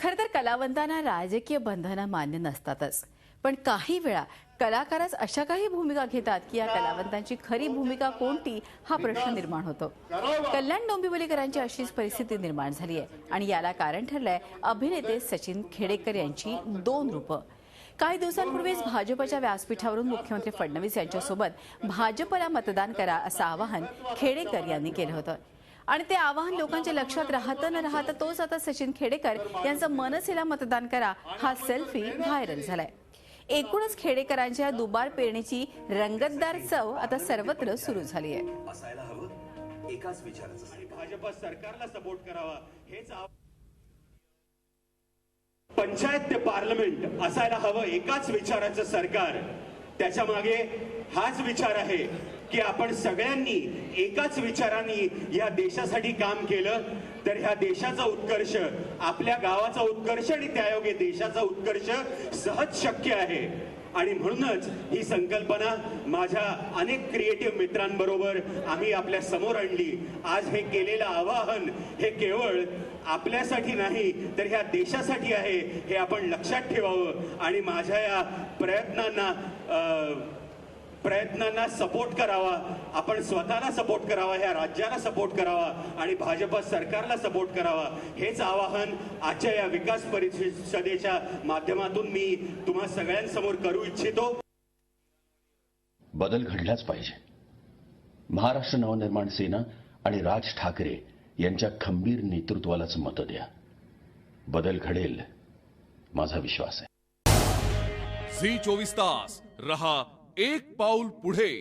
खरं तर कलावंतांना राजकीय बंधनं मान्य नसतातच, पण काही वेळा कलाकारच अशा काही भूमिका घेतात की या कलावंतांची खरी भूमिका कोणती हा प्रश्न निर्माण होतो. कल्याण डोंबिवलीकरांची अशीच परिस्थिती निर्माण झाली आहे आणि याला कारण ठरलंय अभिनेते सचिन खेडेकर यांची दोन रूपं. काही दिवसांपूर्वीच भाजपच्या व्यासपीठावरून मुख्यमंत्री फडणवीस यांच्यासोबत भाजपला मतदान करा असं आवाहन खेडेकर यांनी केलं होतं आणि ते आवाहन लोकांच्या लक्षात राहतं न राहतं तोच आता सचिन खेडेकर यांचा मनसेला मतदान करा हा सेल्फी व्हायरल झालाय. एकूणच खेडेकरांच्या दुबार पेरणीची रंगतदार चव आता सर्वत्र सुरू झाली आहे. असायला हवं एकाच विचाराचं भाजप सरकारला सपोर्ट करावा हेच पंचायत ते पार्लमेंट असायला हवं एकाच विचाराचं सरकार. त्याच्या मागे हाच विचार आहे की आपण सगळ्यांनी एकाच विचारांनी या देशासाठी काम केलं तर ह्या देशाचा उत्कर्ष, आपल्या गावाचा उत्कर्ष आणि त्यायोगे देशाचा उत्कर्ष सहज शक्य आहे. आणि म्हणूनच ही संकल्पना माझ्या अनेक क्रिएटिव्ह मित्रांबरोबर आम्ही आपल्या समोर आणली. आज हे केलेलं आवाहन हे केवळ आपल्यासाठी नाही तर ह्या देशासाठी आहे हे आपण लक्षात ठेवावं आणि माझ्या या प्रयत्नांना सपोर्ट करावा. आपण स्वतःला सपोर्ट करावा, ह्या राज्याला सपोर्ट करावा आणि भाजप सरकारला सपोर्ट करावा. हेच आवाहन आजच्या या विकास परिषदेच्या माध्यमातून मी तुम्हा सगळ्यांसमोर करू इच्छितो. बदल घडलाच पाहिजे. महाराष्ट्र नवनिर्माण सेना आणि राज ठाकरे यांच्या खंबीर नेतृत्वालाच मत द्या. बदल घडेल माझा विश्वास आहे. झी 24 तास रहा एक पाऊल पुढे.